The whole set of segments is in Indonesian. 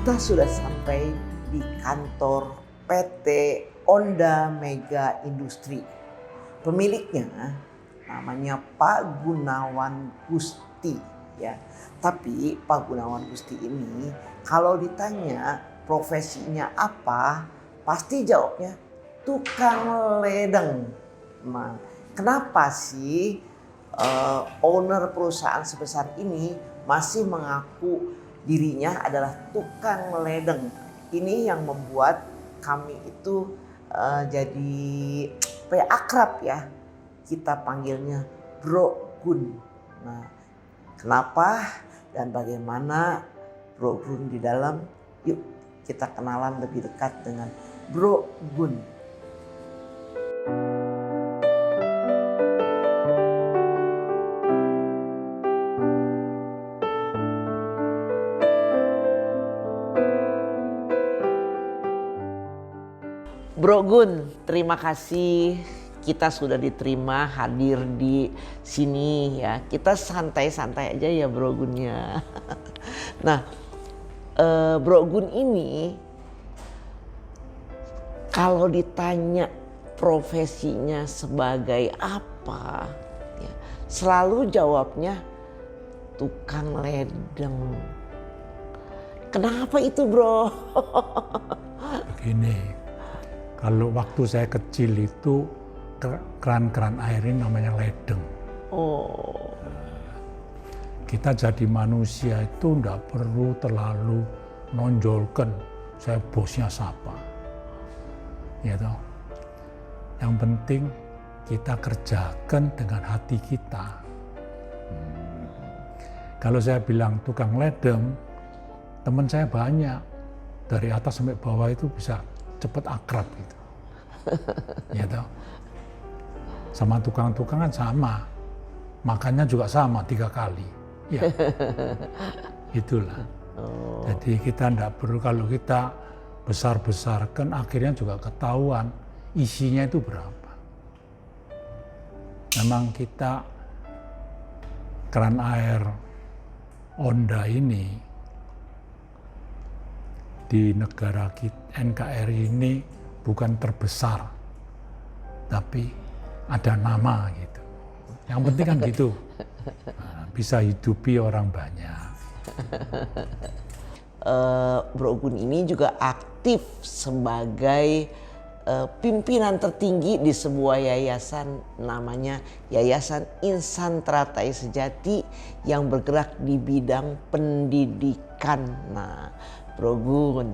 Kita sudah sampai di kantor PT Onda Mega Industri. Pemiliknya namanya Pak Gunawan Gusti ya. Tapi Pak Gunawan Gusti ini kalau ditanya profesinya apa, pasti jawabnya tukang ledeng. Nah, kenapa sih owner perusahaan sebesar ini masih mengaku dirinya adalah tukang ledeng? Ini yang membuat kami itu jadi akrab ya. Kita panggilnya Bro Gun. Nah, kenapa dan bagaimana Bro Gun di dalam? Yuk kita kenalan lebih dekat dengan Bro Gun. Bro Gun, terima kasih kita sudah diterima hadir di sini ya. Kita santai-santai aja ya Bro Gunnya. Nah, Bro Gun ini kalau ditanya profesinya sebagai apa, ya, selalu jawabnya tukang ledeng. Kenapa itu Bro? Begini, kalau waktu saya kecil itu keran-keran air ini namanya ledeng. Oh. Kita jadi manusia itu enggak perlu terlalu nonjolkan saya bosnya siapa. Ya toh. Yang penting kita kerjakan dengan hati kita. Kalau saya bilang tukang ledeng, teman saya banyak. Dari atas sampai bawah itu bisa cepat akrab gitu. Ya toh. Sama tukang-tukang kan sama. Makannya juga sama 3 kali. Ya. Itulah. Oh. Jadi kita enggak perlu, kalau kita besar-besarkan akhirnya juga ketahuan isinya itu berapa. Memang kita keran air Onda ini di negara kita, NKRI ini bukan terbesar, tapi ada nama gitu. Yang penting kan gitu, nah, bisa hidupi orang banyak. Bro Gun ini juga aktif sebagai pimpinan tertinggi di sebuah yayasan namanya Yayasan Insan Teratai Sejati yang bergerak di bidang pendidikan. Nah, Bro Gun,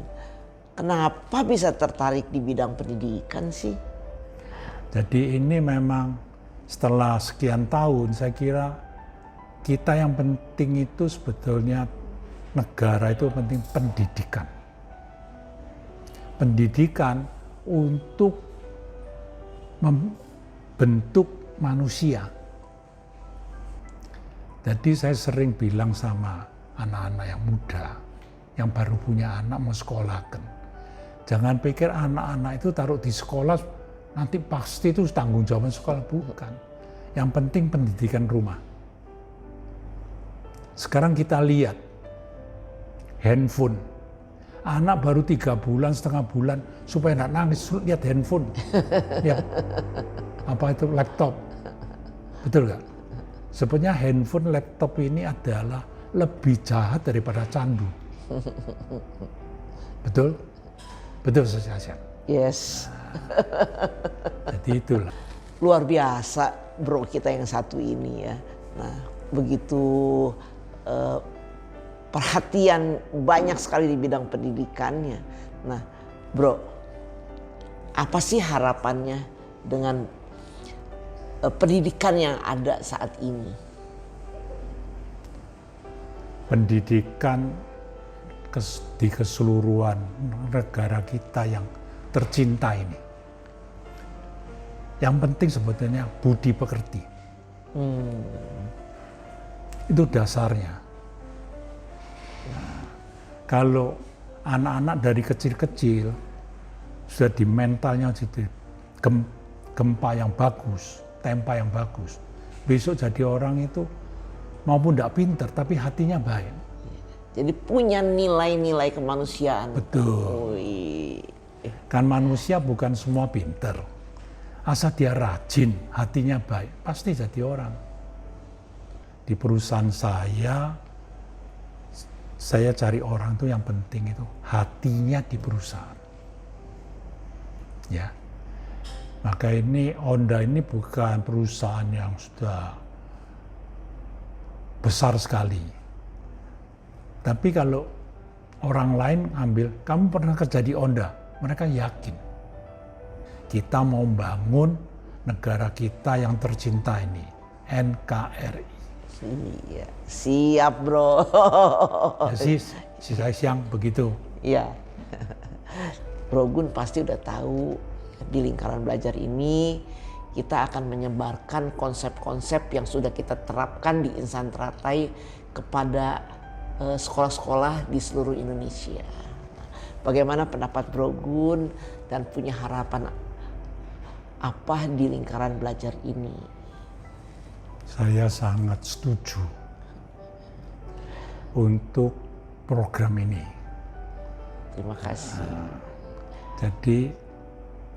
kenapa bisa tertarik di bidang pendidikan sih? Jadi ini memang setelah sekian tahun saya kira kita yang penting itu sebetulnya negara itu penting pendidikan. Pendidikan untuk membentuk manusia. Jadi saya sering bilang sama anak-anak yang muda, yang baru punya anak mau sekolahkan. Jangan pikir anak-anak itu taruh di sekolah nanti pasti itu tanggung jawab sekolah, bukan. Yang penting pendidikan rumah. Sekarang kita lihat handphone. Anak baru 3 bulan, setengah bulan supaya tidak nangis lihat handphone. Ya. Apa itu laptop? Betul nggak? Sebenarnya handphone, laptop ini adalah lebih jahat daripada candu. Betul? Betul saja. Yes. Nah, jadi itulah. Luar biasa Bro kita yang satu ini ya. Nah, begitu perhatian banyak sekali di bidang pendidikannya. Nah, Bro, apa sih harapannya dengan pendidikan yang ada saat ini? Pendidikan di keseluruhan negara kita yang tercinta ini. Yang penting sebetulnya budi pekerti. Itu dasarnya. Nah, kalau anak-anak dari kecil-kecil sudah di mentalnya gempa yang bagus, tempa yang bagus, besok jadi orang itu maupun tidak pintar tapi hatinya baik. Jadi punya nilai-nilai kemanusiaan. Betul. Wih. Kan manusia bukan semua pinter. Asal dia rajin, hatinya baik, pasti jadi orang. Di perusahaan saya cari orang tuh yang penting itu hatinya di perusahaan. Ya. Maka ini Honda ini bukan perusahaan yang sudah besar sekali. Tapi kalau orang lain ambil, kamu pernah kerja di Honda, mereka yakin. Kita mau bangun negara kita yang tercinta ini, NKRI. Iya, siap bro. Jadi saya siang begitu. Iya. Bro Gun pasti udah tahu di lingkaran belajar ini kita akan menyebarkan konsep-konsep yang sudah kita terapkan di Insan Teratai kepada sekolah-sekolah di seluruh Indonesia. Bagaimana pendapat Bro Gun dan punya harapan apa di lingkaran belajar ini? Saya sangat setuju untuk program ini. Terima kasih. Jadi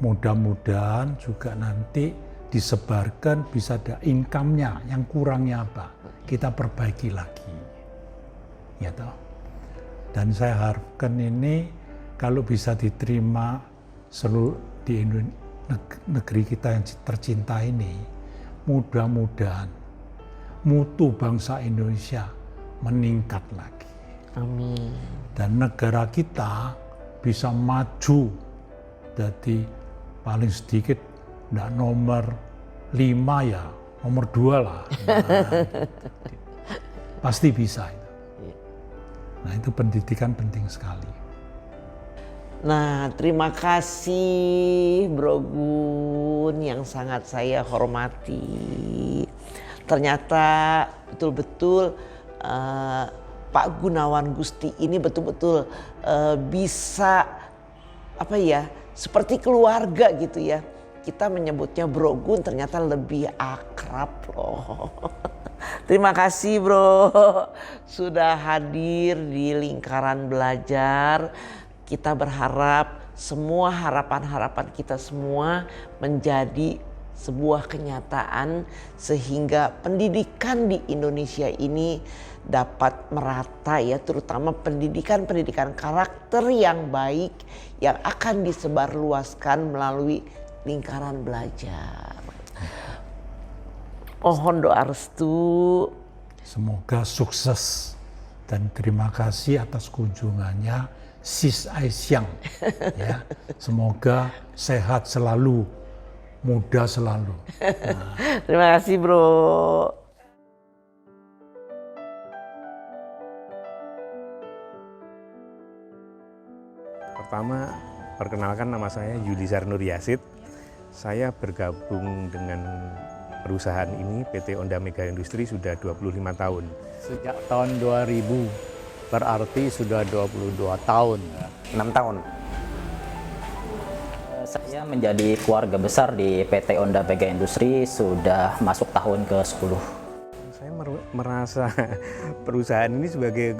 mudah-mudahan juga nanti disebarkan bisa ada income-nya, yang kurangnya apa, kita perbaiki lagi. Ya toh. Dan saya harapkan ini kalau bisa diterima seluruh di negeri kita yang tercinta ini, mudah-mudahan mutu bangsa Indonesia meningkat lagi. Amin. Dan negara kita bisa maju jadi paling sedikit enggak nomor 5 ya, nomor 2 lah. Nah, pasti bisa itu. Nah itu pendidikan penting sekali. Nah, terima kasih Bro Gun yang sangat saya hormati. Ternyata betul-betul Pak Gunawan Gusti ini betul-betul bisa apa ya, seperti keluarga gitu ya. Kita menyebutnya Bro Gun, ternyata lebih akrab loh. Terima kasih Bro sudah hadir di lingkaran belajar. Kita berharap semua harapan-harapan kita semua menjadi sebuah kenyataan sehingga pendidikan di Indonesia ini dapat merata ya, terutama pendidikan karakter yang baik yang akan disebarluaskan melalui lingkaran belajar. Mohon doa restu. Semoga sukses dan terima kasih atas kunjungannya Sis Aisyang. Ya, semoga sehat selalu, muda selalu. Nah. Terima kasih Bro. Pertama, perkenalkan nama saya Yulizar Nur Yasid. Saya bergabung dengan perusahaan ini, PT Honda Mega Industri, sudah 25 tahun. Sejak tahun 2000, berarti sudah 22 tahun. 6 tahun. Saya menjadi keluarga besar di PT Honda Mega Industri sudah masuk tahun ke-10. Saya merasa perusahaan ini sebagai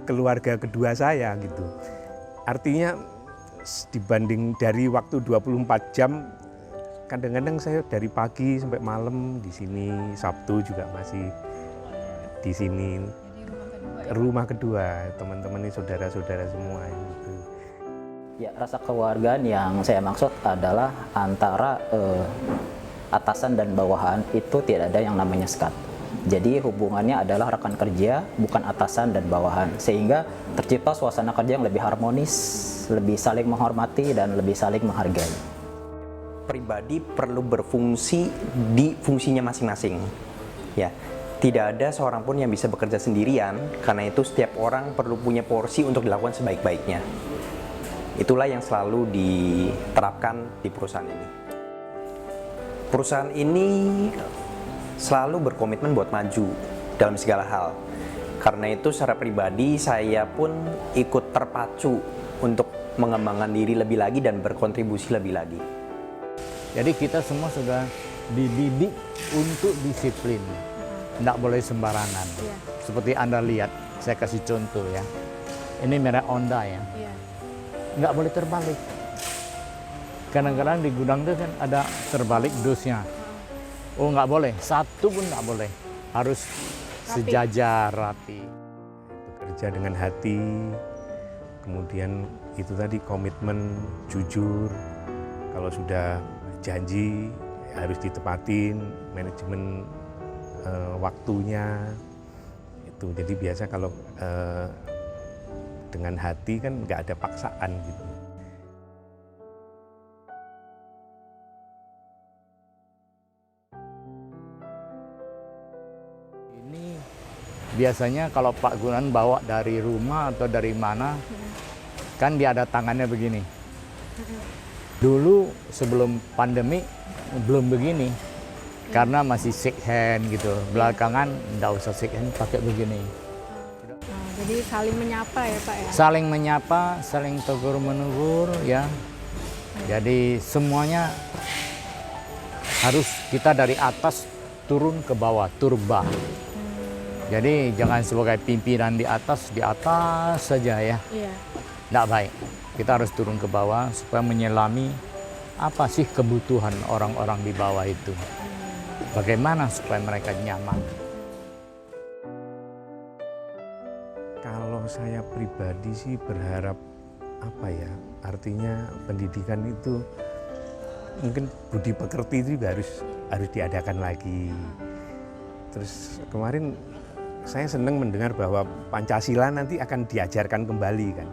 keluarga kedua saya gitu. Artinya dibanding dari waktu 24 jam, kadang-kadang saya dari pagi sampai malam di sini, Sabtu juga masih di sini. Rumah kedua, teman-teman ini saudara-saudara semua gitu. Ya, rasa kekeluargaan yang saya maksud adalah antara atasan dan bawahan itu tidak ada yang namanya sekat. Jadi hubungannya adalah rekan kerja, bukan atasan dan bawahan. Sehingga tercipta suasana kerja yang lebih harmonis, lebih saling menghormati dan lebih saling menghargai. Pribadi perlu berfungsi di fungsinya masing-masing. Ya, tidak ada seorang pun yang bisa bekerja sendirian, karena itu setiap orang perlu punya porsi untuk dilakukan sebaik-baiknya. Itulah yang selalu diterapkan di perusahaan ini. Perusahaan ini selalu berkomitmen buat maju dalam segala hal. Karena itu secara pribadi saya pun ikut terpacu untuk mengembangkan diri lebih lagi dan berkontribusi lebih lagi. Jadi kita semua sudah dididik untuk disiplin. Tidak boleh sembarangan. Seperti Anda lihat, Saya kasih contoh ya. Ini merek Honda ya. Iya. Nggak boleh terbalik. Kadang-kadang di gudang itu kan ada terbalik dusnya. Oh nggak boleh, satu pun nggak boleh. Harus sejajar, rapi. Bekerja dengan hati, kemudian itu tadi komitmen, jujur. Kalau sudah janji harus ditepatin, manajemen waktunya itu. Jadi biasa kalau dengan hati kan nggak ada paksaan gitu. Ini biasanya kalau Pak Gunan bawa dari rumah atau dari mana, kan dia ada tangannya begini. Dulu sebelum pandemi belum begini, karena masih shake hand gitu. Belakangan nggak usah shake hand, pakai begini. Jadi saling menyapa ya Pak ya? Saling menyapa, saling tegur menegur ya. Jadi semuanya harus kita dari atas turun ke bawah, turba. Jadi jangan sebagai pimpinan di atas saja ya. Iya. Nggak baik. Kita harus turun ke bawah supaya menyelami apa sih kebutuhan orang-orang di bawah itu. Bagaimana supaya mereka nyaman. Kalau saya pribadi sih berharap apa ya, artinya pendidikan itu mungkin budi pekerti itu juga harus diadakan lagi. Terus kemarin saya senang mendengar bahwa Pancasila nanti akan diajarkan kembali kan.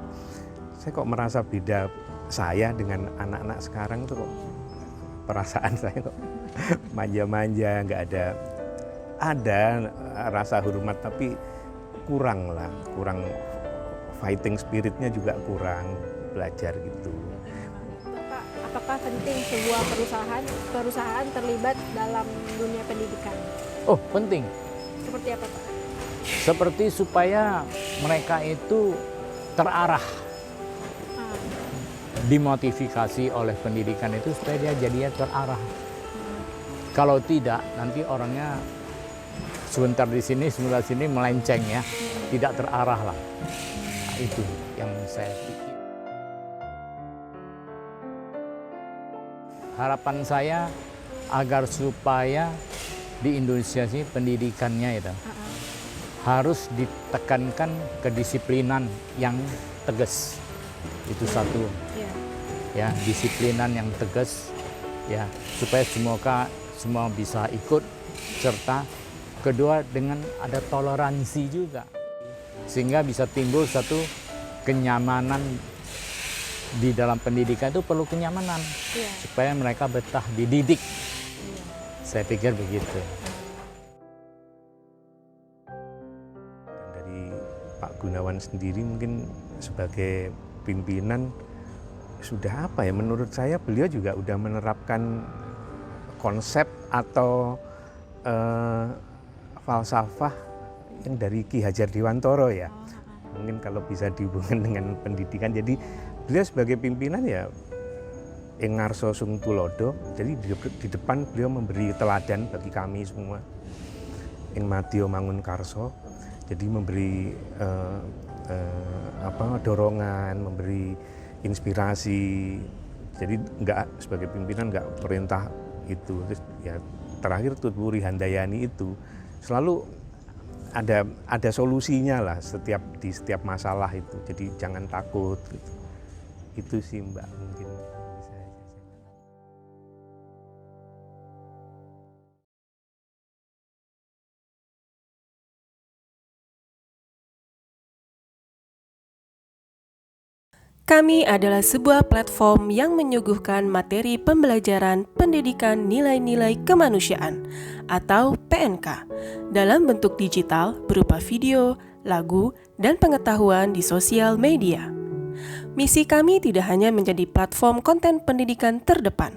Saya kok merasa beda saya dengan anak-anak sekarang tuh kok perasaan saya kok manja-manja, nggak ada rasa hormat tapi kurang fighting spiritnya juga kurang, belajar gitu. Pak, apakah penting sebuah perusahaan terlibat dalam dunia pendidikan? Oh, penting. Seperti apa Pak? Seperti supaya mereka itu terarah. Dimotivasi oleh pendidikan itu supaya dia jadinya terarah. Kalau tidak, nanti orangnya sebentar di sini, sebentar sini melenceng ya, tidak terarah lah. Nah, itu yang saya pikir. Harapan saya agar supaya di Indonesia sih pendidikannya itu harus ditekankan kedisiplinan yang tegas. Itu satu. Iya. Ya, disiplinan yang tegas ya, supaya semua bisa ikut serta. Kedua, dengan ada toleransi juga, sehingga bisa timbul satu kenyamanan. Di dalam pendidikan itu perlu kenyamanan, supaya mereka betah dididik. Saya pikir begitu. Dan dari Pak Gunawan sendiri mungkin sebagai pimpinan sudah apa ya, menurut saya beliau juga udah menerapkan konsep atau falsafah yang dari Ki Hajar Dewantara ya. Mungkin kalau bisa dihubungkan dengan pendidikan, jadi beliau sebagai pimpinan ya ing ngarsa sung tulodo, jadi di depan beliau memberi teladan bagi kami semua. Ing madya mangun karso, jadi memberi dorongan, memberi inspirasi. Jadi enggak, sebagai pimpinan enggak perintah itu. Terus ya terakhir Tutwuri Handayani itu selalu ada solusinya lah di setiap masalah itu. Jadi jangan takut gitu. Itu sih Mbak mungkin bisa aja. Kami adalah sebuah platform yang menyuguhkan materi pembelajaran pendidikan nilai-nilai kemanusiaan atau PNK dalam bentuk digital berupa video, lagu, dan pengetahuan di sosial media. Misi kami tidak hanya menjadi platform konten pendidikan terdepan,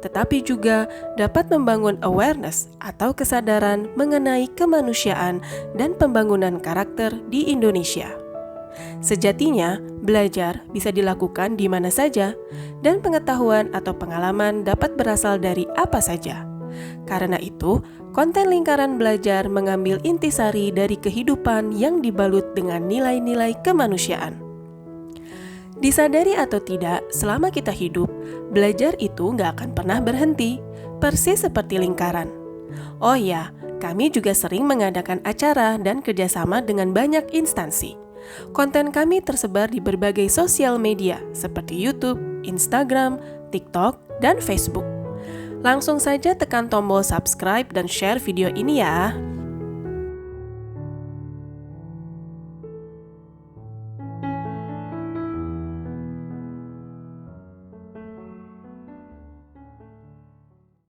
tetapi juga dapat membangun awareness atau kesadaran mengenai kemanusiaan dan pembangunan karakter di Indonesia. Sejatinya, belajar bisa dilakukan di mana saja, dan pengetahuan atau pengalaman dapat berasal dari apa saja. Karena itu, konten lingkaran belajar mengambil intisari dari kehidupan yang dibalut dengan nilai-nilai kemanusiaan. Disadari atau tidak, selama kita hidup, belajar itu nggak akan pernah berhenti, persis seperti lingkaran. Oh ya, kami juga sering mengadakan acara dan kerjasama dengan banyak instansi. Konten kami tersebar di berbagai sosial media seperti YouTube, Instagram, TikTok, dan Facebook. Langsung saja tekan tombol subscribe dan share video ini ya.